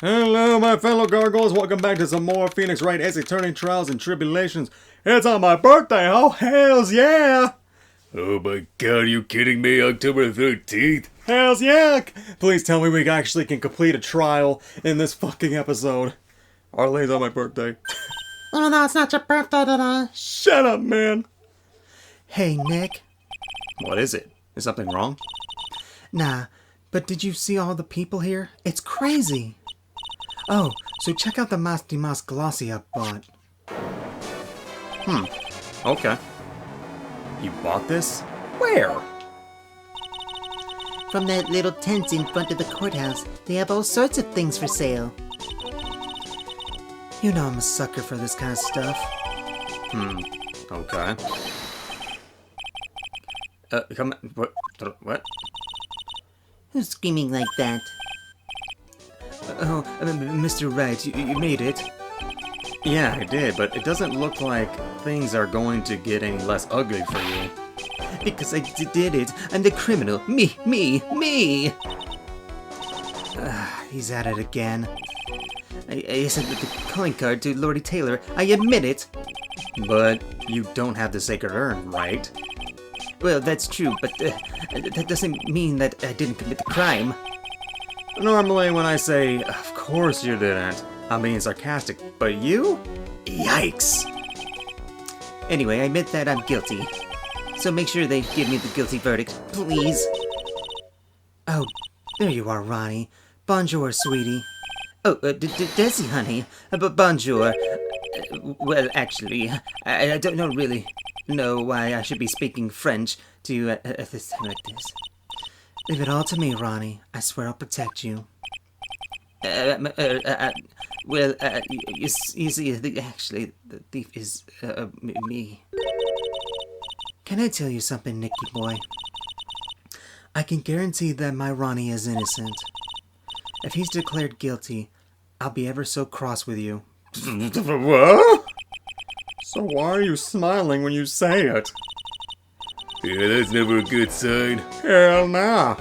Hello, my fellow gargoyles. Welcome back to some more Phoenix Wright Essay Turning Trials and Tribulations. It's on my birthday. Oh, hells yeah! Oh my god, are you kidding me? October 13th? Hells yeah! Please tell me we actually can complete a trial in this fucking episode. Arlene's on my birthday. Oh no, it's not your birthday today. Shut up, man. Hey, Nick. What is it? Is something wrong? Nah, but did you see all the people here? It's crazy. Oh, so check out the Mas de Mas Glossy I bought. Okay. You bought this? Where? From that little tent in front of the courthouse. They have all sorts of things for sale. You know I'm a sucker for this kind of stuff. Okay. Come on. What? Who's screaming like that? Oh, Mr. Wright, you made it. Yeah, I did, but it doesn't look like things are going to get any less ugly for you. Because I did it. I'm the criminal. Me. He's at it again. I sent the calling card to Lordy Taylor. I admit it. But you don't have the sacred urn, right? Well, that's true, but that doesn't mean that I didn't commit the crime. Normally when I say, of course you didn't, I'm being sarcastic, but you? Yikes. Anyway, I admit that I'm guilty. So make sure they give me the guilty verdict, please. Oh, there you are, Ronnie. Bonjour, sweetie. Oh, Desi, honey. But bonjour. Well, actually, I don't really know why I should be speaking French to you at this time like this. Leave it all to me, Ronnie. I swear I'll protect you. Well, you see, actually, the thief is, me. Can I tell you something, Nicky boy? I can guarantee that my Ronnie is innocent. If he's declared guilty, I'll be ever so cross with you. What? So why are you smiling when you say it? Yeah, that's never a good sign. Hell nah.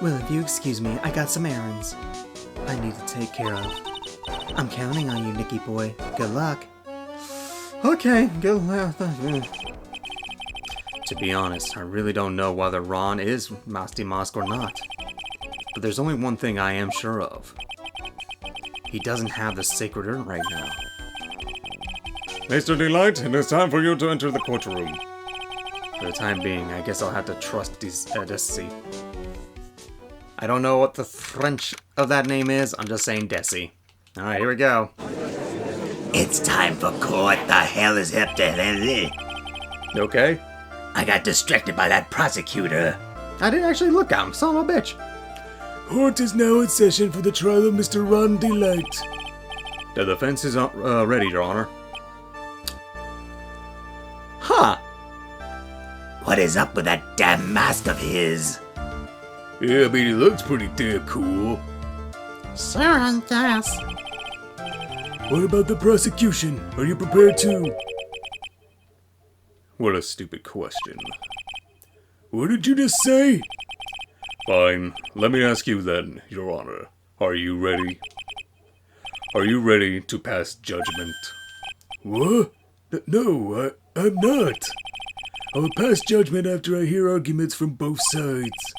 Well, if you excuse me, I got some errands I need to take care of. I'm counting on you, Nicky boy. Good luck. Okay, good luck. To be honest, I really don't know whether Ron is Mas de Masque or not. But there's only one thing I am sure of. He doesn't have the sacred urn right now. Mr. Delight, it is time for you to enter the courtroom. For the time being, I guess I'll have to trust Desi. I don't know what the French of that name is, I'm just saying Desi. Alright, here we go. It's time for court. The hell is happening? You okay? I got distracted by that prosecutor. I didn't actually look at him, son of a bitch. Court is now in session for the trial of Mr. Ron Delight. The defense is ready, Your Honor. Huh. What is up with that damn mask of his? Yeah, I mean, it looks pretty damn cool. Sure, I guess. What about the prosecution? Are you prepared to? What a stupid question. What did you just say? Fine, let me ask you then, Your Honor. Are you ready? Are you ready to pass judgment? What? No, I'm not. I will pass judgment after I hear arguments from both sides.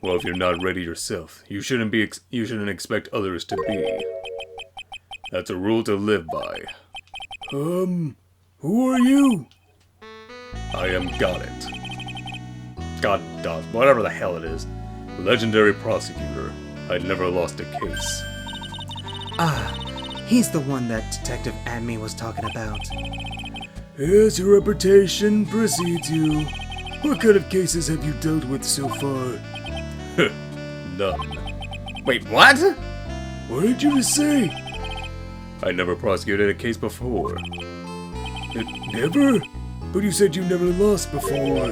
Well, if you're not ready yourself, you shouldn't expect others to be. That's a rule to live by. Who are you? I am Goddard. Whatever the hell it is. Legendary prosecutor. I never lost a case. He's the one that Detective Adme was talking about. Yes, your reputation precedes you. What kind of cases have you dealt with so far? None. Wait, what? What did you just say? I never prosecuted a case before. Never? But you said you never lost before.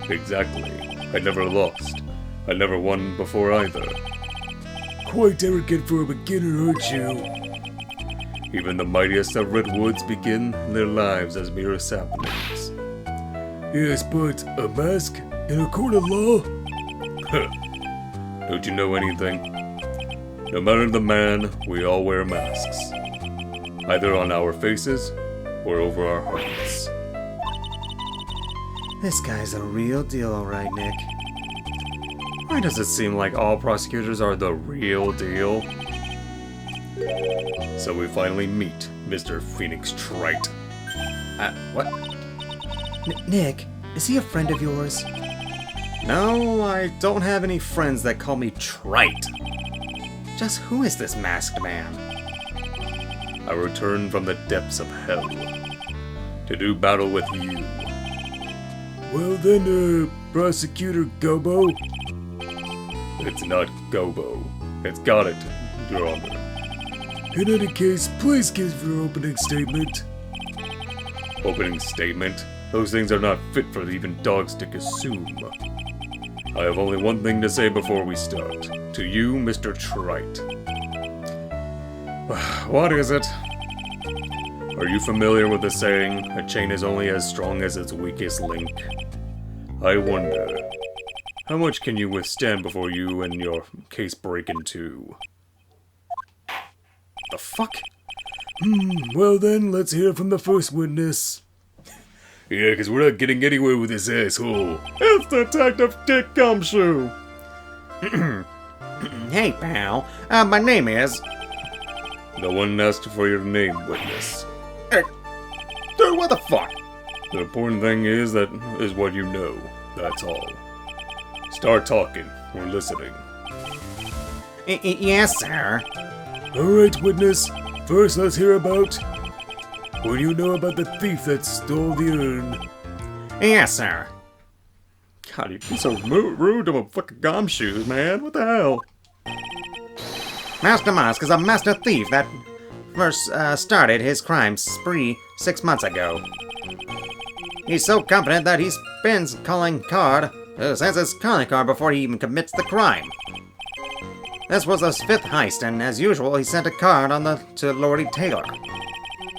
Exactly. I never lost. I never won before either. Quite arrogant for a beginner, aren't you? Even the mightiest of redwoods begin their lives as mere saplings. Yes, but a mask in a court of law? Don't you know anything? No matter the man, we all wear masks. Either on our faces or over our hearts. This guy's a real deal, alright, Nick. Why does it seem like all prosecutors are the real deal? So we finally meet Mr. Phoenix Wright. What? Nick, is he a friend of yours? No, I don't have any friends that call me Trite. Just who is this masked man? I return from the depths of hell to do battle with you. Well then, Prosecutor Gobo. It's not Gobo. It's got it, Your Honor. In any case, please give your opening statement. Opening statement? Those things are not fit for even dogs to consume. I have only one thing to say before we start. To you, Mr. Trite. What is it? Are you familiar with the saying, a chain is only as strong as its weakest link? I wonder, how much can you withstand before you and your case break in two? The fuck? Well then, let's hear from the first witness. Yeah, 'cause we're not getting anywhere with this asshole. It's Detective Dick Gumshoe! Hey, pal. My name is... No one asked for your name, witness. Hey, dude, what the fuck? The important thing is what you know. That's all. Start talking. We're listening. Yes, sir. Alright, witness. First, let's hear about... what do you know about the thief that stole the urn? Yes, sir. God, you'd be so rude to a fucking gumshoes, man. What the hell? Master Musk is a master thief that first started his crime spree 6 months ago. He's so confident that he spins says his calling card before he even commits the crime. This was his 5th heist, and as usual, he sent a card to Lordy Taylor.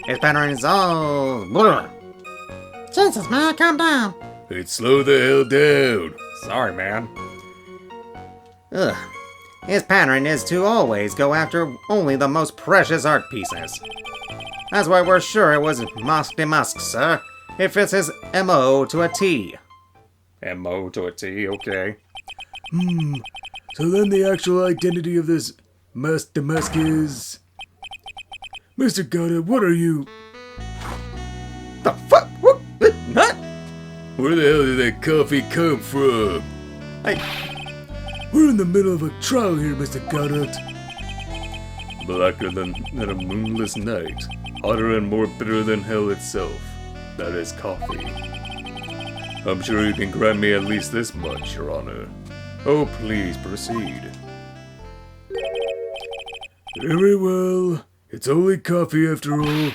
His pattern is all blur. Jesus, man, calm down. Hey, slow the hell down. Sorry, man. Ugh. His pattern is to always go after only the most precious art pieces. That's why we're sure it was Musk de Musk, sir. It fits his M.O. to a T. M.O. to a T, okay. So then the actual identity of this Musk is... Mr. Goddard, what are you... The fuck? What? What? Where the hell did that coffee come from? We're in the middle of a trial here, Mr. Goddard. Blacker than a moonless night. Hotter and more bitter than hell itself. That is coffee. I'm sure you can grant me at least this much, Your Honor. Oh, please proceed. Very well. It's only coffee after all.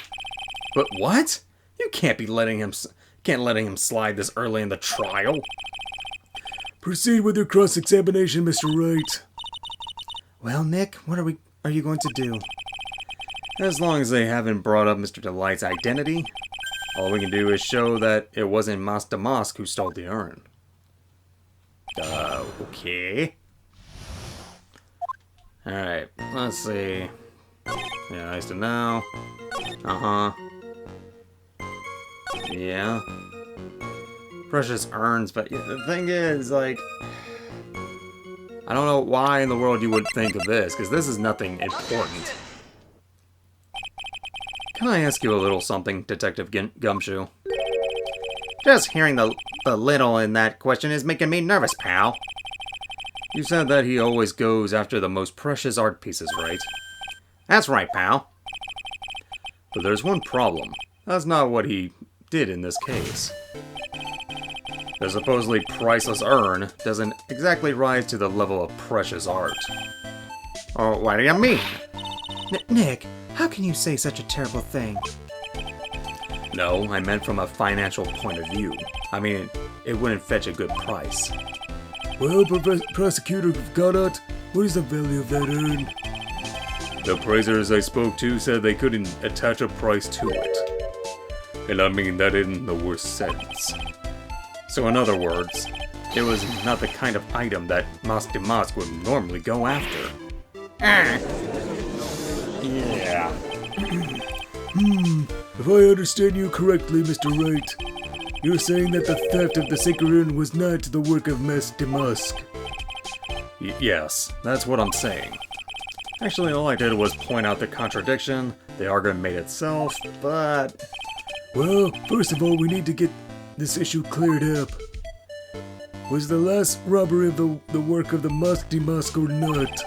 But what? You can't letting him slide this early in the trial. Proceed with your cross-examination, Mr. Wright. Well, Nick, what are you going to do? As long as they haven't brought up Mr. Delight's identity, all we can do is show that it wasn't Master Mosk who stole the urn. Okay. Alright, let's see. Yeah, nice to know. Uh-huh. Yeah. Precious urns, but the thing is, like... I don't know why in the world you would think of this, because this is nothing important. Can I ask you a little something, Detective Gumshoe? Just hearing the little in that question is making me nervous, pal. You said that he always goes after the most precious art pieces, right? That's right, pal. But there's one problem. That's not what he did in this case. The supposedly priceless urn doesn't exactly rise to the level of precious art. Oh, what do you mean? Nick, how can you say such a terrible thing? No, I meant from a financial point of view. I mean, it wouldn't fetch a good price. Well, Prosecutor Goddard, what is the value of that urn? The appraisers I spoke to said they couldn't attach a price to it. And I mean that in the worst sense. So in other words, it was not the kind of item that Mosk de Mosk would normally go after. Yeah. If I understand you correctly, Mr. Wright, you're saying that the theft of the sacred urn was not the work of Master Musk. Yes, that's what I'm saying. Actually, all I did was point out the contradiction. The argument made itself, but... Well, first of all, we need to get this issue cleared up. Was the last robbery of the work of the Musty Musk or not?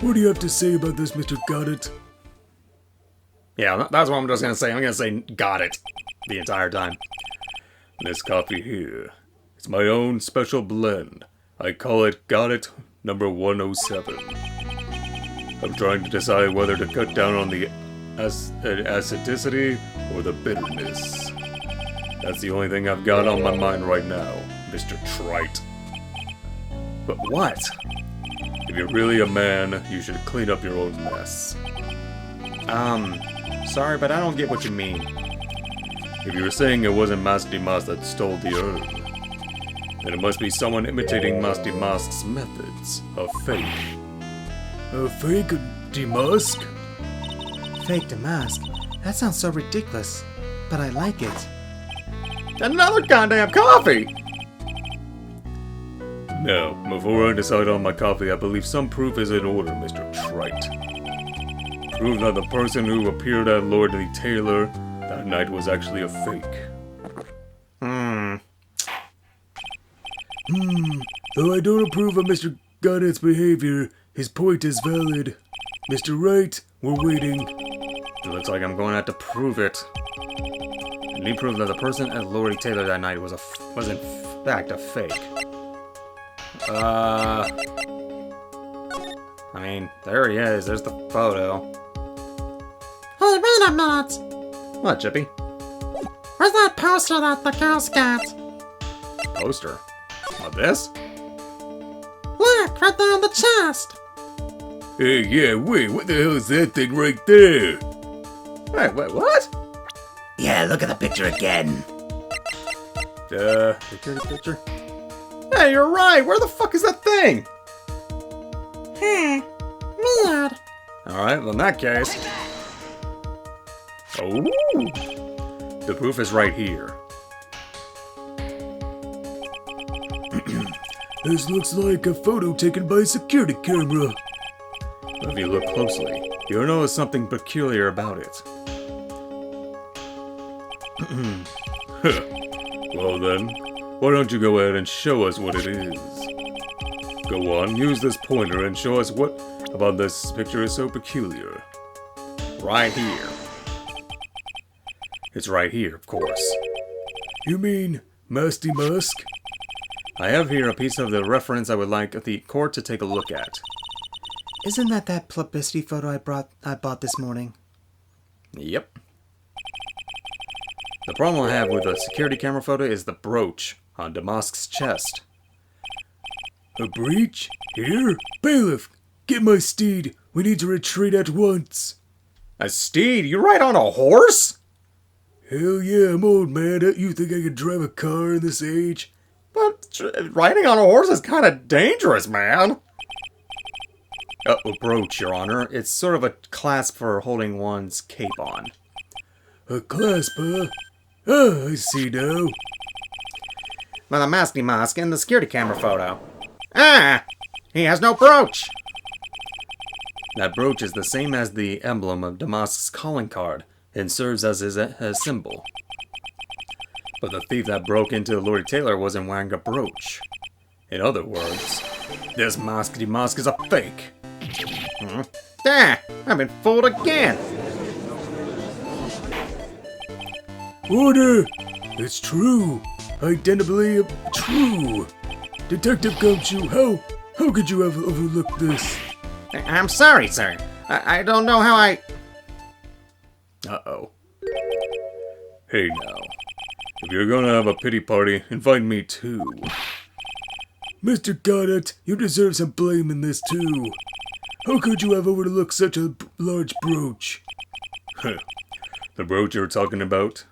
What do you have to say about this, Mr. Goddard? Yeah, that's what I'm just gonna say. I'm gonna say, got it, the entire time. This coffee here, it's my own special blend. I call it Got It number 107. I'm trying to decide whether to cut down on the acidity or the bitterness. That's the only thing I've got on my mind right now, Mr. Trite. But what? If you're really a man, you should clean up your own mess. Sorry, but I don't get what you mean. If you were saying it wasn't Masty Mas that stole the urn, then it must be someone imitating Masty Mask's methods. A fake. A fake Demask? Fake Damask? That sounds so ridiculous, but I like it. Another goddamn coffee! Now, before I decide on my coffee, I believe some proof is in order, Mr. Trite. Prove that the person who appeared at Lord Lee Taylor that night was actually a fake. Though I don't approve of Mr. Goddard's behavior, his point is valid. Mr. Wright, we're waiting. It looks like I'm going to have to prove it. I need proof that the person at Lord Lee Taylor that night was in fact a fake. I mean, there he is. There's the photo. Hey, wait a minute! What, Chippy? Where's that poster that the girls got? Poster? Of this? Look, right there on the chest! Hey, yeah, wait, what the hell is that thing right there? Wait, what? Yeah, look at the picture again. Security picture? Hey, you're right! Where the fuck is that thing? Weird. Alright, well in that case... Oh! The proof is right here. This looks like a photo taken by a security camera. If you look closely, you'll notice something peculiar about it. Well then, why don't you go ahead and show us what it is? Go on, use this pointer and show us what about this picture is so peculiar. Right here. It's right here, of course. You mean Masty Musk? I have here a piece of the reference I would like the court to take a look at. Isn't that publicity photo I bought this morning? Yep. The problem I have with the security camera photo is the brooch on Damask's chest. A breach? Here? Bailiff, get my steed. We need to retreat at once. A steed? You ride on a horse? Hell yeah, I'm old, man. Don't you think I could drive a car in this age? But riding on a horse is kind of dangerous, man. A brooch, Your Honor. It's sort of a clasp for holding one's cape on. A clasp, huh? Ah, I see now. But the Masty Mask in the security camera photo. Ah! He has no brooch! That brooch is the same as the emblem of Damask's calling card and serves as his symbol. But the thief that broke into Lord Taylor wasn't wearing a brooch. In other words, this Masky Mask is a fake. Ah! I've been fooled again! Order! It's true. Identity true. Detective Gumshoe, how could you have overlooked this? I'm sorry, sir. I don't know how I... Uh-oh. Hey now, if you're gonna have a pity party, invite me too. Mr. Goddard, you deserve some blame in this too. How could you have overlooked such a large brooch? The brooch you're talking about?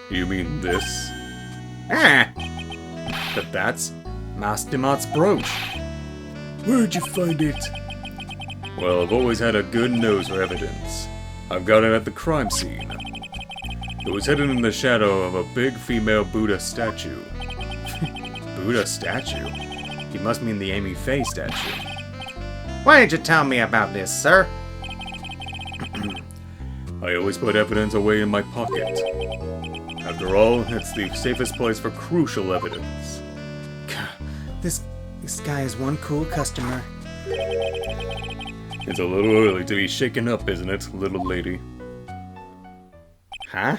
You mean this? Ah! But that's Mastimot's brooch. Where'd you find it? Well, I've always had a good nose for evidence. I've got it at the crime scene. It was hidden in the shadow of a big female Buddha statue. Buddha statue? He must mean the Amy Faye statue. Why did you tell me about this, sir? I always put evidence away in my pocket. After all, it's the safest place for crucial evidence. This guy is one cool customer. It's a little early to be shaken up, isn't it, little lady? Huh?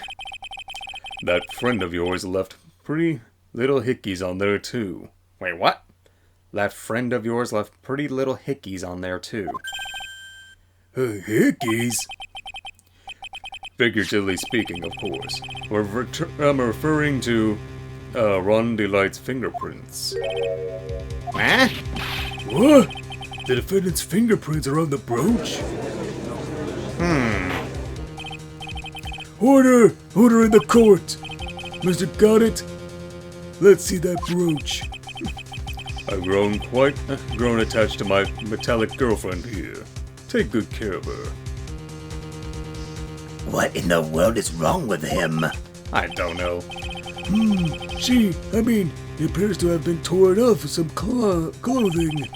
That friend of yours left pretty little hickeys on there, too. Wait, what? That friend of yours left pretty little hickeys on there, too. Hickeys? Figuratively speaking, of course. I'm referring to Ron Delight's fingerprints. Huh? What? The defendant's fingerprints are on the brooch? Order! Order in the court! Mr. Got it? Let's see that brooch. I've grown attached to my metallic girlfriend here. Take good care of her. What in the world is wrong with him? I don't know. It appears to have been torn off with some clothing.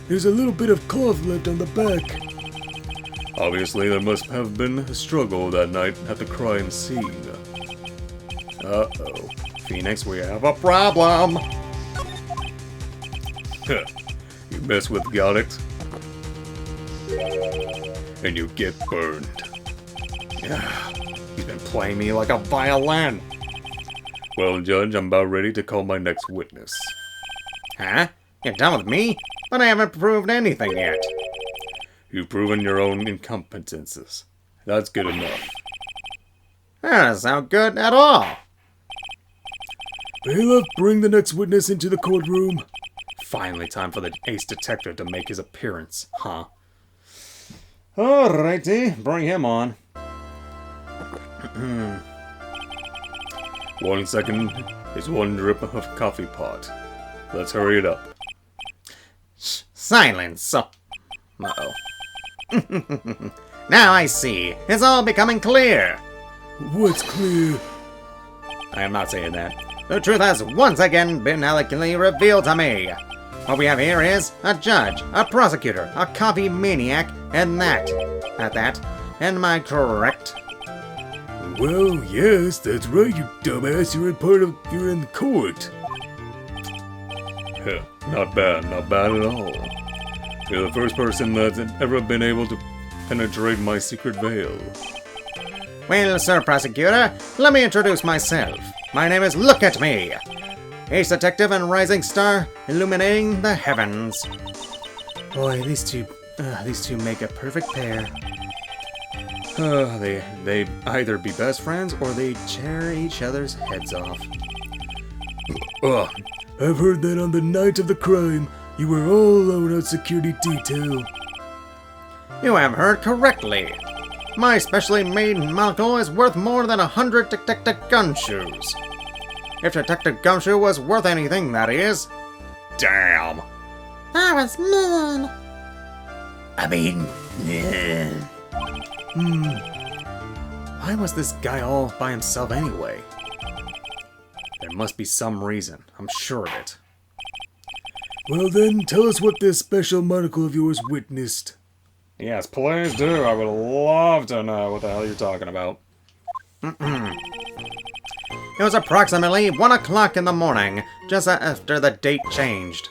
There's a little bit of cloth left on the back. Obviously, there must have been a struggle that night at the crime scene. Uh-oh. Phoenix, we have a problem! Huh. You mess with Got It, and you get burned. He's been playing me like a violin! Well, Judge, I'm about ready to call my next witness. Huh? You're done with me? But I haven't proved anything yet. You've proven your own incompetences. That's good enough. That doesn't sound good at all. Bailiff, bring the next witness into the courtroom. Finally time for the ace detective to make his appearance, huh? Alrighty, bring him on. 1 second is 1 drip of coffee pot. Let's hurry it up. Silence! Uh-oh. Now I see. It's all becoming clear. What's clear? I am not saying that. The truth has once again been eloquently revealed to me. What we have here is a judge, a prosecutor, a coffee maniac, and that. At that. Am I correct? Well, yes, that's right, you dumbass. You're in court. Heh, not bad at all. You're the first person that's ever been able to penetrate my secret veil. Well, Sir Prosecutor, let me introduce myself. My name is Look at Me, ace detective and rising star illuminating the heavens. Boy, these two make a perfect pair. They either be best friends or they tear each other's heads off. Ugh. I've heard that on the night of the crime, you were all alone on security detail. You have heard correctly. My specially made monocle is worth more than 100 Detective Gumshoes. If Detective Gumshoe was worth anything, that is. Damn. That was mean. I mean, Why was this guy all by himself anyway? There must be some reason. I'm sure of it. Well then, tell us what this special monocle of yours witnessed. Yes, please do. I would love to know what the hell you're talking about. It was approximately 1 o'clock in the morning, just after the date changed.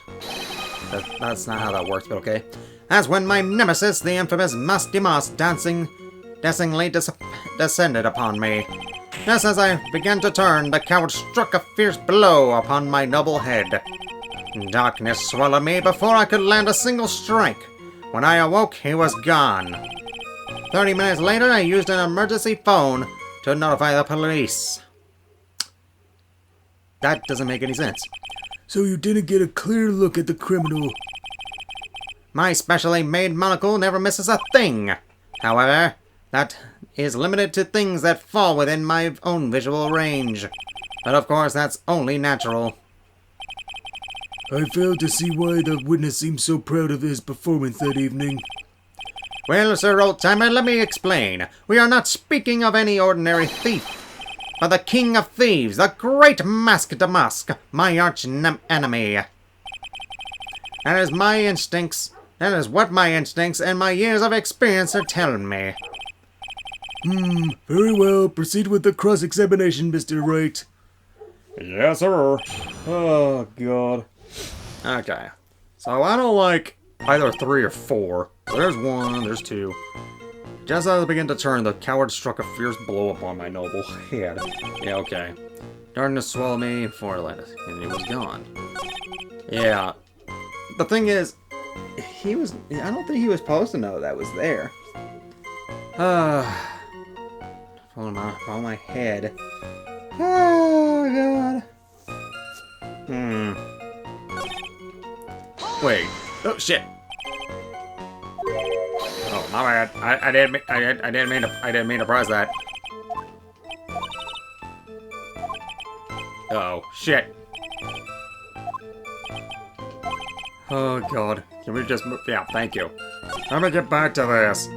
That's not how that works, but okay. That's when my nemesis, the infamous Musty Moss, dancingly descended upon me. Just as I began to turn, the coward struck a fierce blow upon my noble head. Darkness swallowed me before I could land a single strike. When I awoke, he was gone. 30 minutes later, I used an emergency phone to notify the police. That doesn't make any sense. So you didn't get a clear look at the criminal. My specially made monocle never misses a thing. However, that is limited to things that fall within my own visual range. But of course, that's only natural. I fail to see why the witness seems so proud of his performance that evening. Well, Sir Old-Timer, let me explain. We are not speaking of any ordinary thief, but the king of thieves, the great Mask de Masque, my arch-enemy. That is my instincts. That is what my instincts and my years of experience are telling me. Very well. Proceed with the cross-examination, Mr. Wright. Yes, sir. Oh, God. Okay. So I don't like either 3 or 4. There's 1, there's 2. Just as I begin to turn, the coward struck a fierce blow upon my noble head. Yeah, okay. Darkness swallowed me for a minute, and it was gone. Yeah. The thing is, I don't think he was supposed to know that was there. On my head. Oh, God. Wait. Oh, shit. Oh, my bad. I didn't mean to press that. Oh, shit. Oh, God. Can we just move? Yeah, thank you. Let me get back to this.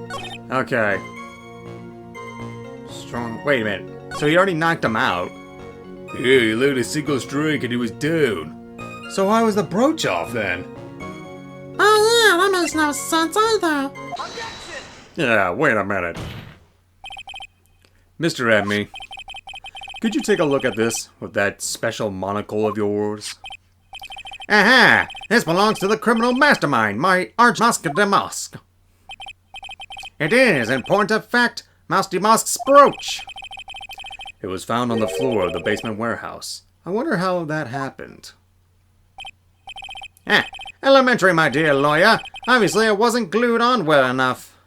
Okay. Strong. Wait a minute. So he already knocked him out. Yeah, he let a single strike and he was down. So why was the brooch off then? Oh yeah, that makes no sense either. Yeah, wait a minute. Mr. Emmy, could you take a look at this with that special monocle of yours? Aha! This belongs to the criminal mastermind, my Arch-Masque de Masque. It is, in point of fact, Masque de Masque's brooch. It was found on the floor of the basement warehouse. I wonder how that happened. Elementary, my dear lawyer. Obviously, it wasn't glued on well enough.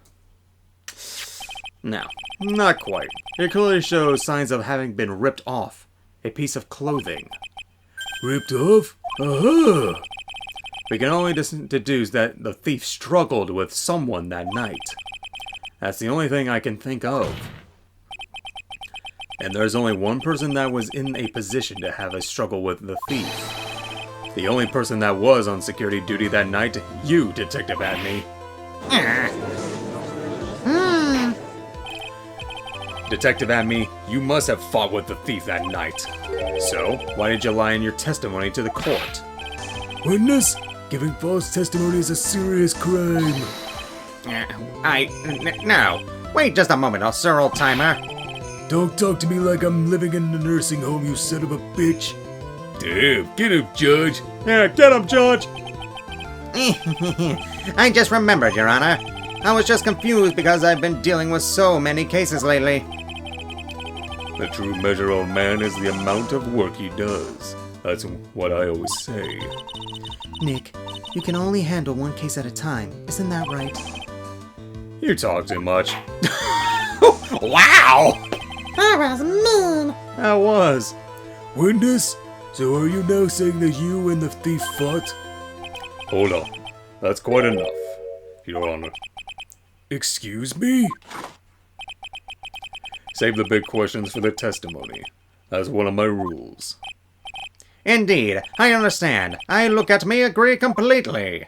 No, not quite. It clearly shows signs of having been ripped off. A piece of clothing. Ripped off? Aha! We can only deduce that the thief struggled with someone that night. That's the only thing I can think of. And there's only one person that was in a position to have a struggle with the thief. The only person that was on security duty that night, you, Detective Adney. Detective Adney, you must have fought with the thief that night. So, why did you lie in your testimony to the court? Witness, giving false testimony is a serious crime. No. Wait just a moment, Sir Old-Timer. Don't talk to me like I'm living in a nursing home, you son of a bitch. Damn, get him, Judge. Yeah, get him, Judge. I just remembered, Your Honor. I was just confused because I've been dealing with so many cases lately. The true measure of a man is the amount of work he does. That's what I always say. Nick, you can only handle one case at a time. Isn't that right? You talk too much. Wow! That was mean. That was. Witness, so are you now saying that you and the thief fought? Hold on. That's quite enough, Your Honor. Excuse me? Save the big questions for the testimony. That's one of my rules. Indeed, I understand. I look at me, agree completely.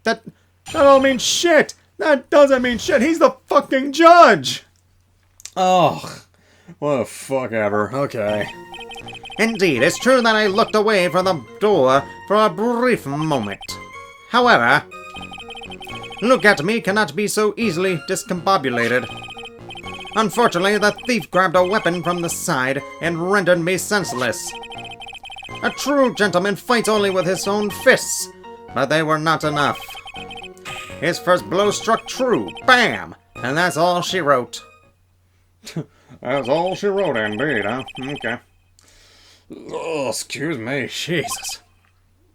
That don't mean shit. That doesn't mean shit. He's the fucking judge. Oh, what a fuck ever. Okay. Indeed, it's true that I looked away from the door for a brief moment. However, look at me cannot be so easily discombobulated. Unfortunately, the thief grabbed a weapon from the side and rendered me senseless. A true gentleman fights only with his own fists, but they were not enough. His first blow struck true, bam, and that's all she wrote. That's all she wrote, indeed, huh? Okay. Oh, excuse me, Jesus.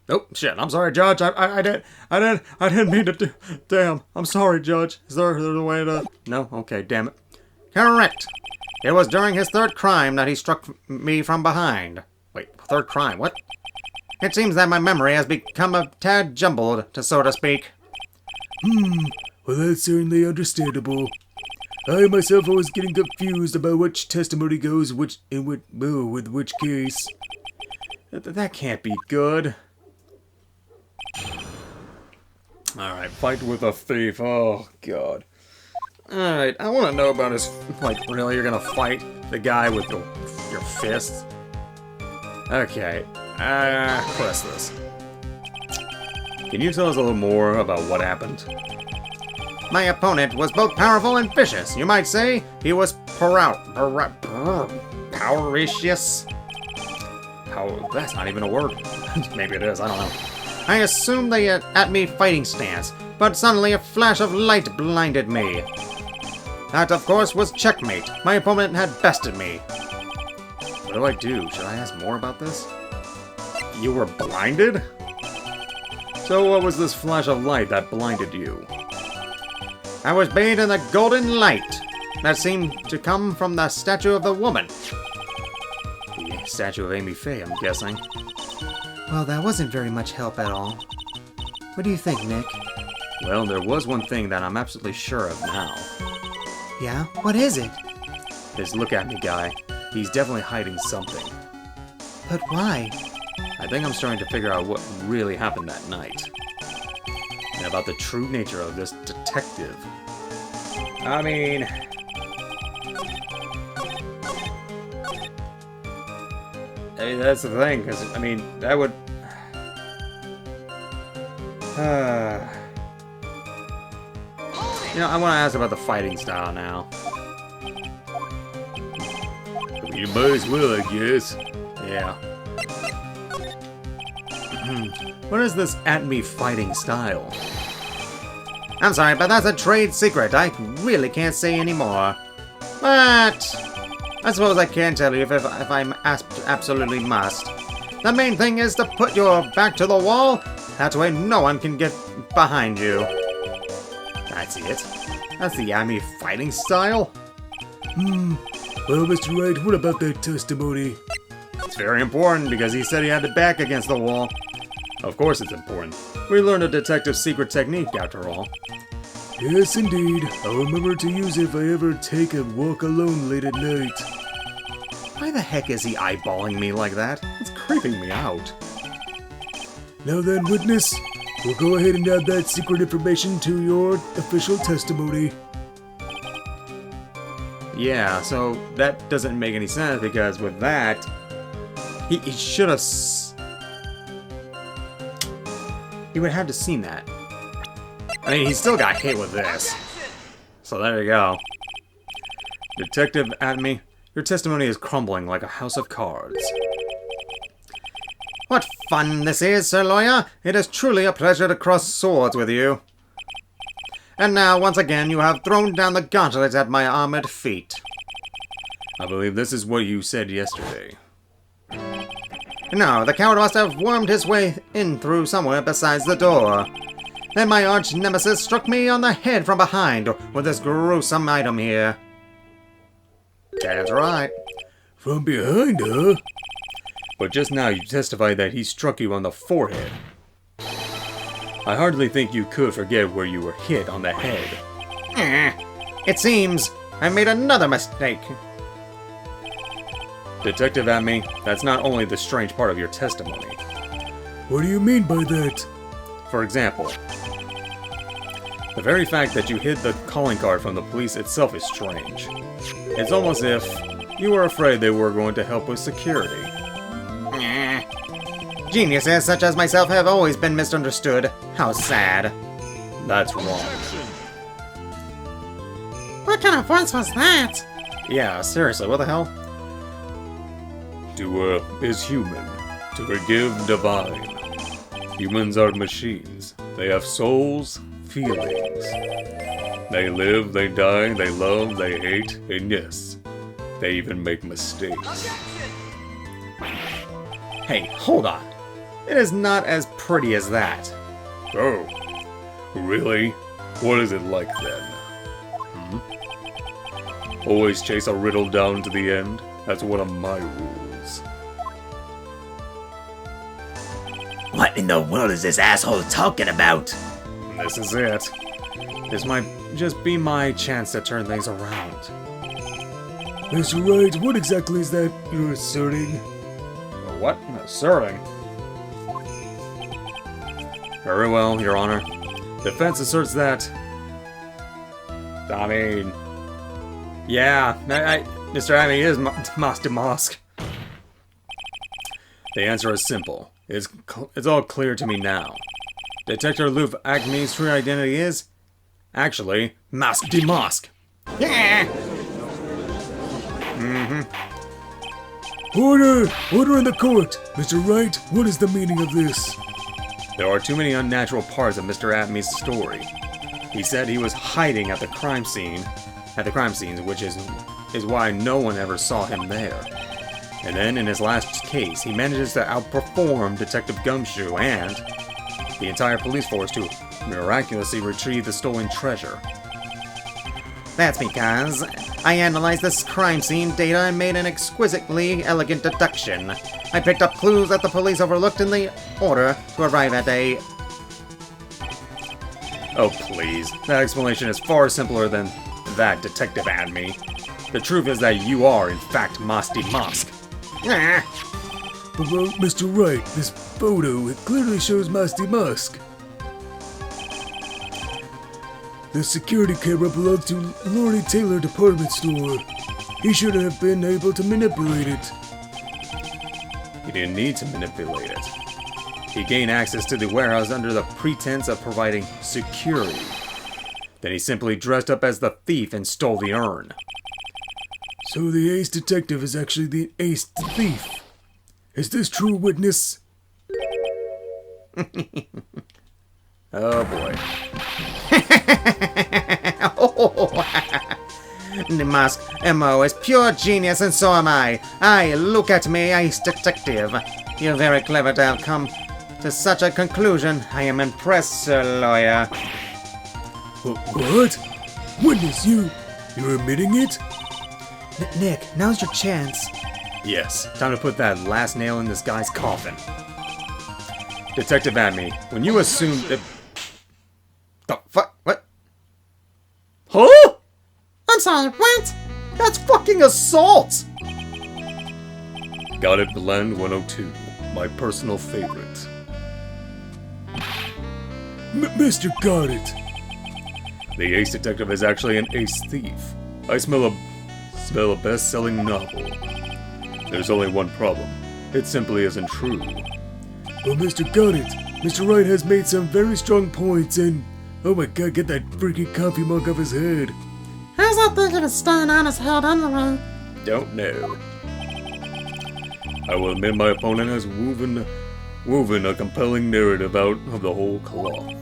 Oh shit! I'm sorry, Judge. I didn't mean to do. Damn. I'm sorry, Judge. Is there a way to? No. Okay. Damn it. Correct. It was during his third crime that he struck me from behind. Wait, third crime? What? It seems that my memory has become a tad jumbled, so to speak. Well, that's certainly understandable. I myself was getting confused about which testimony goes with which case. That can't be good. Alright, fight with a thief. Oh, God. Alright, I want to know about his... Like, really? You're gonna fight the guy with your fists? Okay. Press this. Can you tell us a little more about what happened? My opponent was both powerful and vicious. You might say he was powericious. That's not even a word. Maybe it is, I don't know. I assumed they had at me fighting stance, but suddenly a flash of light blinded me. That, of course, was checkmate. My opponent had bested me. What do I do? Should I ask more about this? You were blinded? So what was this flash of light that blinded you? I was bathed in the golden light that seemed to come from the statue of the woman. The statue of Amy Faye, I'm guessing. Well, that wasn't very much help at all. What do you think, Nick? Well, there was one thing that I'm absolutely sure of now. Yeah? What is it? This look at me guy. He's definitely hiding something. But why? I think I'm starting to figure out what really happened that night. And about the true nature of this detective. I mean... that's the thing, because, I mean, that would... You know, I want to ask about the fighting style now. You might as well, I guess. Yeah. What is this at-me fighting style? I'm sorry, but that's a trade secret. I really can't say anymore. But I suppose I can tell you if I absolutely must. The main thing is to put your back to the wall. That way no one can get behind you. That's it. That's the at-me fighting style? Well, Mr. Wright, what about that testimony? It's very important because he said he had the back against the wall. Of course it's important. We learned a detective's secret technique after all. Yes, indeed. I'll remember to use it if I ever take a walk alone late at night. Why the heck is he eyeballing me like that? It's creeping me out. Now then, witness, we'll go ahead and add that secret information to your official testimony. Yeah, so that doesn't make any sense because with that, he should have... He would have to seen that. I mean, he still got hit with this. So there you go. Detective Atme, your testimony is crumbling like a house of cards. What fun this is, Sir Lawyer! It is truly a pleasure to cross swords with you. And now, once again, you have thrown down the gauntlet at my armored feet. I believe this is what you said yesterday. No, the coward must have wormed his way in through somewhere besides the door. Then my arch-nemesis struck me on the head from behind with this gruesome item here. That's right. From behind, huh? But just now you testified that he struck you on the forehead. I hardly think you could forget where you were hit on the head. It seems I made another mistake. Detective Atme, that's not only the strange part of your testimony. What do you mean by that? For example, the very fact that you hid the calling card from the police itself is strange. It's almost as if you were afraid they were going to help with security. Geniuses such as myself have always been misunderstood. How sad. That's wrong. What kind of voice was that? Yeah, seriously, what the hell? To is human. To forgive, divine. Humans are machines. They have souls, feelings. They live, they die, they love, they hate, and yes, they even make mistakes. Hey, hold on. It is not as pretty as that. Oh, really? What is it like then? Always chase a riddle down to the end? That's one of my rules. What in the world is this asshole talking about? This is it. This might just be my chance to turn things around. Mr. Wright, what exactly is that you're asserting? What? Asserting? Very well, Your Honor. Defense asserts that... I mean... Yeah, Mr. Amy is Master Mask. The answer is simple. It's all clear to me now. Detective Luke Acme's true identity is... actually, Mask de Mask. Yeah! Order! Order in the court! Mr. Wright, what is the meaning of this? There are too many unnatural parts of Mr. Acme's story. He said he was hiding at the crime scenes, which is why no one ever saw him there. And then, in his last case, he manages to outperform Detective Gumshoe and the entire police force to miraculously retrieve the stolen treasure. That's because I analyzed this crime scene data and made an exquisitely elegant deduction. I picked up clues that the police overlooked in the order to arrive at a... Oh, please. That explanation is far simpler than that, Detective Acme. The truth is that you are, in fact, Master Mask. But, well, Mr. Wright, this photo, it clearly shows Master Mask. The security camera belonged to Lordy Taylor department store. He should have been able to manipulate it. He didn't need to manipulate it. He gained access to the warehouse under the pretense of providing security. Then he simply dressed up as the thief and stole the urn. So the ace detective is actually the ace thief. Is this true, witness? Oh boy. The Mask MO is pure genius, and so am I. Look at me, ace detective. You're very clever to have come to such a conclusion. I am impressed, sir lawyer. What? Witness, you're admitting it? Nick, now's your chance. Yes, time to put that last nail in this guy's coffin. Detective Acme, when you assumed that... The fuck? What? Huh? I'm sorry, what? That's fucking assault! Got it, Blend 102. My personal favorite. Mr. Got It. The ace detective is actually an ace thief. I smell a best-selling novel. There's only one problem. It simply isn't true. Well, Mr. Got It, Mr. Wright has made some very strong points and... Oh my god, get that freaking coffee mug off his head. How's that thing even staying on his head anyway? Don't know. I will admit my opponent has woven a compelling narrative out of the whole cloth.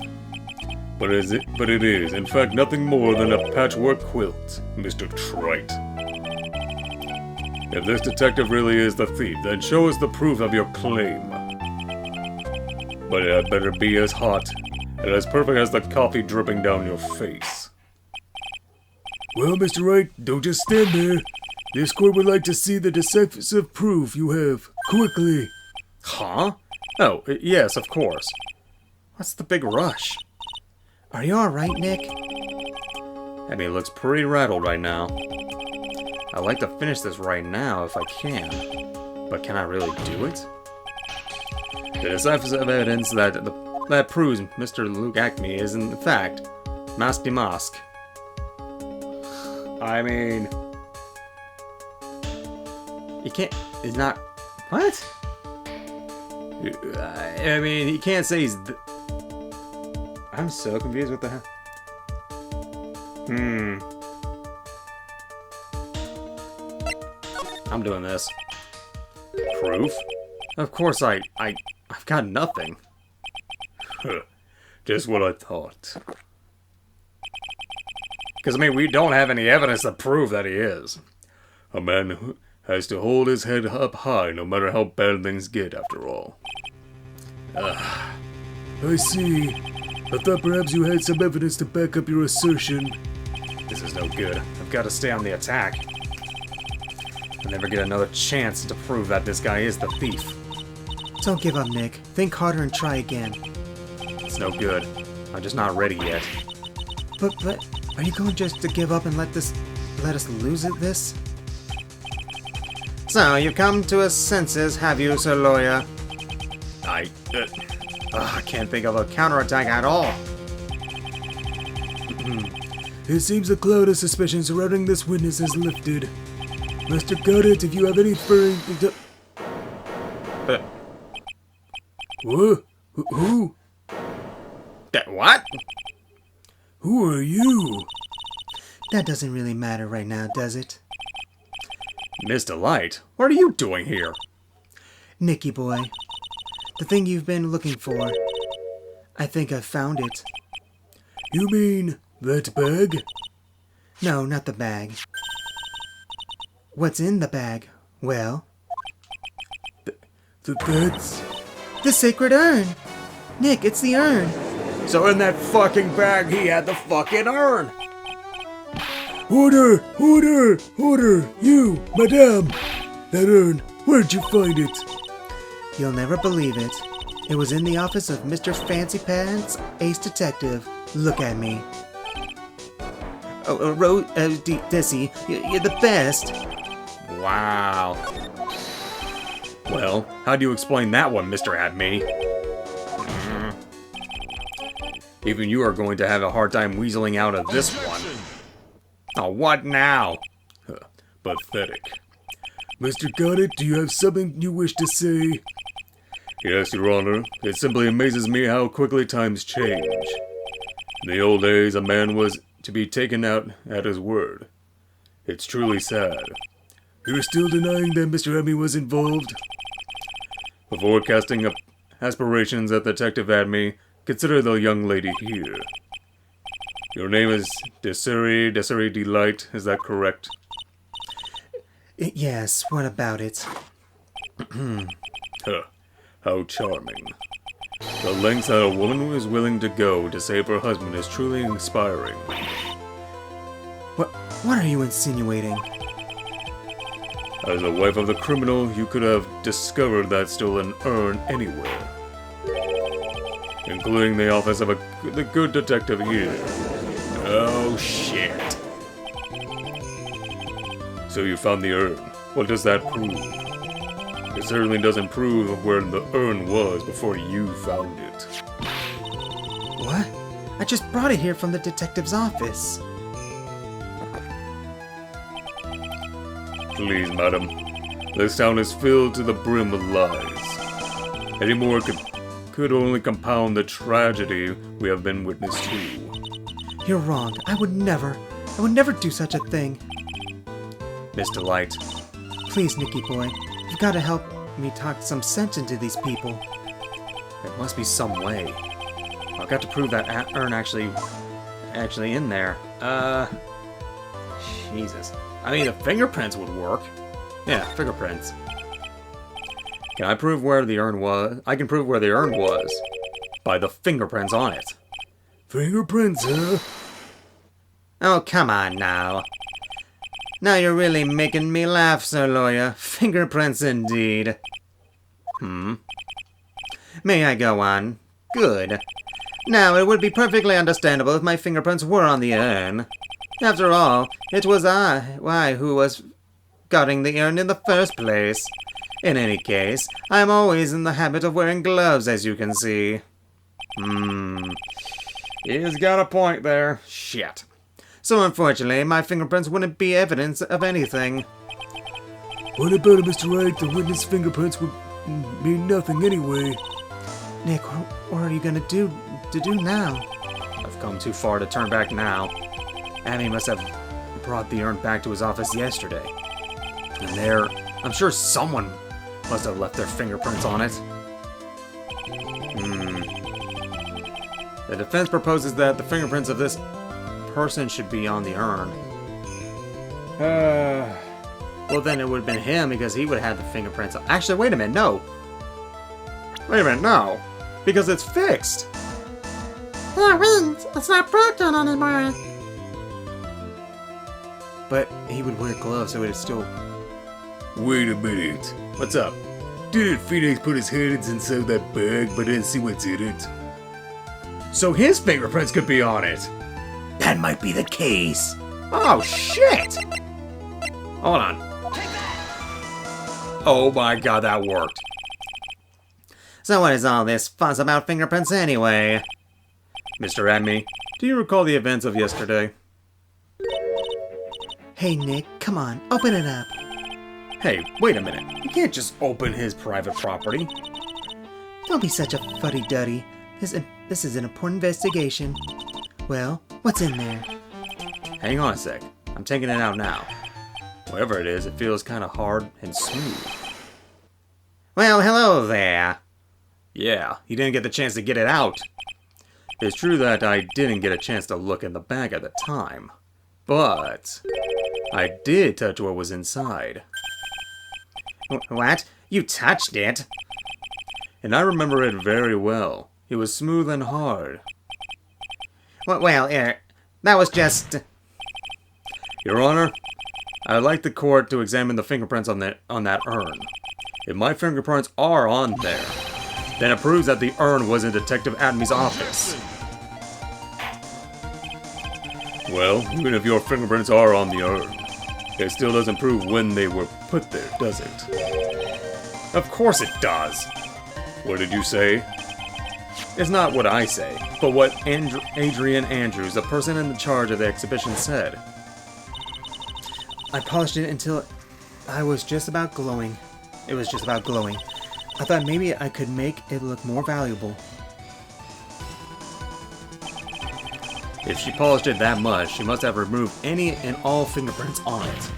But it is, in fact, nothing more than a patchwork quilt, Mr. Trite. If this detective really is the thief, then show us the proof of your claim. But it had better be as hot and as perfect as the coffee dripping down your face. Well, Mr. Wright, don't just stand there. This court would like to see the decisive proof you have. Quickly. Huh? Oh, yes, of course. What's the big rush? Are you alright, Nick? I mean, it looks pretty rattled right now. I'd like to finish this right now if I can. But can I really do it? The decisive evidence that proves Mr. Luke Acme is in fact Mask de Mask. I mean... You can't... It's not... What? I mean, he can't say he's... I'm so confused with the... I'm doing this. Proof? Of course I've got nothing. Just what I thought. Because, I mean, we don't have any evidence to prove that he is. A man who has to hold his head up high no matter how bad things get, after all. I see. I thought perhaps you had some evidence to back up your assertion. This is no good. I've got to stay on the attack. I'll never get another chance to prove that this guy is the thief. Don't give up, Nick. Think harder and try again. It's no good. I'm just not ready yet. But, are you going just to give up and let us lose at this? So, you've come to a senses, have you, Sir Lawyer? I can't think of a counterattack at all. It seems the cloud of suspicion surrounding this witness is lifted. Mr. Goddard, if you have any further... What? Who? What? Who are you? That doesn't really matter right now, does it? Mr. Light, what are you doing here? Nicky boy, the thing you've been looking for. I think I found it. You mean that bag? No, not the bag. What's in the bag? Well, That's... the sacred urn! Nick, it's the urn! So in that fucking bag, he had the fucking urn! Order! Order! Order! You, madame! That urn, where'd you find it? You'll never believe it. It was in the office of Mr. Fancy Pants, ace detective. Look at me. Oh, Desi, you're the best. Wow. Well, how do you explain that one, Mr. Adme? Even you are going to have a hard time weaseling out of this one. Oh, what now? Pathetic. Mr. Goddard, do you have something you wish to say? Yes, Your Honor. It simply amazes me how quickly times change. In the old days, a man was to be taken out at his word. It's truly sad. You're still denying that Mr. Emmy was involved? Before casting up aspirations at Detective Adme, consider the young lady here. Your name is Desiree Delight, is that correct? Yes, what about it? Huh, how charming. The lengths that a woman is willing to go to save her husband is truly inspiring. What are you insinuating? As a wife of the criminal, you could have discovered that stolen urn anywhere. Including the office of the good detective here. Oh, shit. So you found the urn. What does that prove? It certainly doesn't prove where the urn was before you found it. What? I just brought it here from the detective's office. Please, madam. This town is filled to the brim with lies. Any more could only compound the tragedy we have been witness to. You're wrong. I would never do such a thing. Mr. Light, Please, Nicky boy, you've got to help me talk some sense into these people. there must be some way. I've got to prove that urn actually in there. Jesus. I mean, the fingerprints would work. Yeah, fingerprints. Can I prove where the urn was? I can prove where the urn was by the fingerprints on it. Fingerprints, huh? Oh, come on now. Now you're really making me laugh, Sir Lawyer. Fingerprints indeed. May I go on? Good. Now, it would be perfectly understandable if my fingerprints were on the urn. After all, it was I who was guarding the urn in the first place. In any case, I am always in the habit of wearing gloves, as you can see. He's got a point there. Shit. So unfortunately, my fingerprints wouldn't be evidence of anything. What about it, Mr. Wright? The witness fingerprints would mean nothing anyway. Nick, what are you gonna do now? I've come too far to turn back now. Abby must have brought the urn back to his office yesterday. And there, I'm sure someone must have left their fingerprints on it. The defense proposes that the fingerprints of this person should be on the urn. Well, then it would have been him because he would have had the fingerprints. Actually, wait a minute, no. Wait a minute, no. Because it's fixed. Yeah, wait, it's not broken anymore. But he would wear gloves, so it would still... Wait a minute. What's up? Didn't Phoenix put his hands inside that bag but didn't see what's in it? So his fingerprints could be on it. That might be the case. Oh, shit! Hold on. Oh my god, that worked. So what is all this fuss about fingerprints anyway? Mr. Adme, Do you recall the events of yesterday? Hey, Nick, come on, open it up. Hey, wait a minute. You can't just open his private property. Don't be such a fuddy-duddy. This is an important investigation. Well, what's in there? Hang on a sec. I'm taking it out now. Whatever it is, it feels kind of hard and smooth. Well, hello there. Yeah, he didn't get the chance to get it out. It's true that I didn't get a chance to look in the bag at the time. But I did touch what was inside. What? You touched it? And I remember it very well. It was smooth and hard. Well, that was just... Your Honor, I'd like the court to examine the fingerprints on that urn. If my fingerprints are on there, then it proves that the urn was in Detective Adamy's office. Well, even if your fingerprints are on the urn, it still doesn't prove when they were put there, does it? Of course it does. What did you say? It's not what I say, but what Adrian Andrews, the person in charge of the exhibition, said. I polished it until I was just about glowing. It was just about glowing. I thought maybe I could make it look more valuable. If she polished it that much, she must have removed any and all fingerprints on it.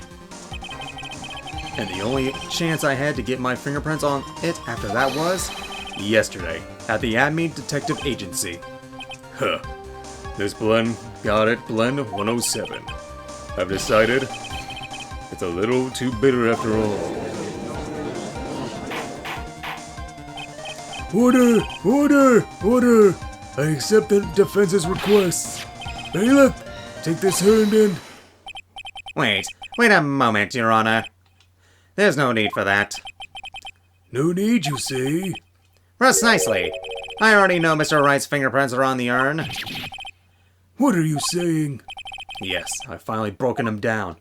And the only chance I had to get my fingerprints on it after that was yesterday at the Adme Detective Agency. Huh. This blend, got it, blend 107. I've decided it's a little too bitter after all. Order! Order! Order! I accept the defense's requests. Bailiff, take this hand in. Wait a moment, Your Honor. There's no need for that. No need, you say? Precisely. I already know Mr. Wright's fingerprints are on the urn. What are you saying? Yes, I've finally broken him down.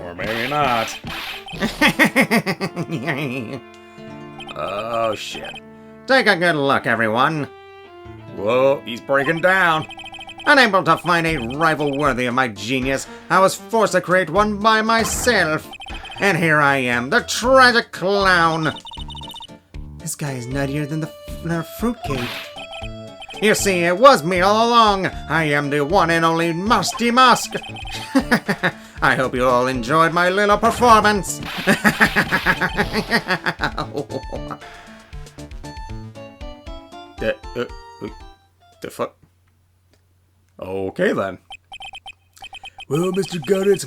Or maybe not. Oh, shit. Take a good look, everyone. Whoa, he's breaking down. Unable to find a rival worthy of my genius, I was forced to create one by myself. And here I am, the tragic clown. This guy is nuttier than a fruitcake. You see, it was me all along. I am the one and only Musty Musk. I hope you all enjoyed my little performance. The fuck? Okay then. Well, Mr. Goddard,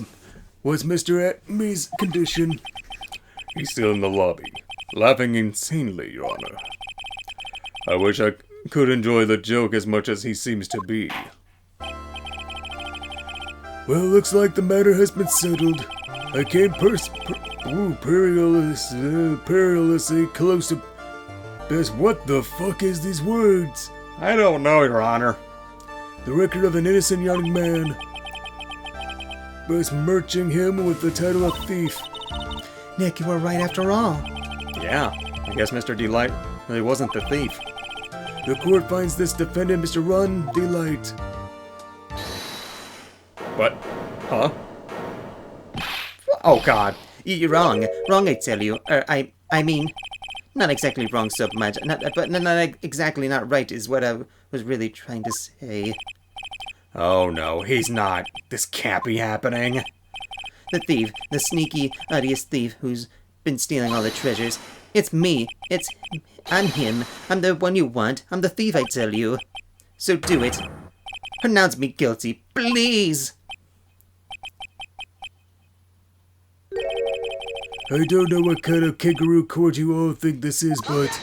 what's Mr. Atme's condition? He's still in the lobby, laughing insanely, Your Honor. I wish I could enjoy the joke as much as he seems to be. Well, looks like the matter has been settled. I came perilously close to... Best, what the fuck is these words? I don't know, Your Honor. The record of an innocent young man, besmirching him with the title of thief. Nick, you were right after all. Yeah, I guess Mr. Delight really wasn't the thief. The court finds this defendant, Mr. Ron Delight. What? Huh? Oh God, you're wrong. Wrong, I tell you. I mean, not exactly wrong so much. But not exactly not right is what I was really trying to say. Oh no, he's not. This can't be happening. The thief, the sneaky, odious thief who's been stealing all the treasures. It's me. I'm him. I'm the one you want. I'm the thief, I tell you. So do it. Pronounce me guilty, please. I don't know what kind of kangaroo court you all think this is, but...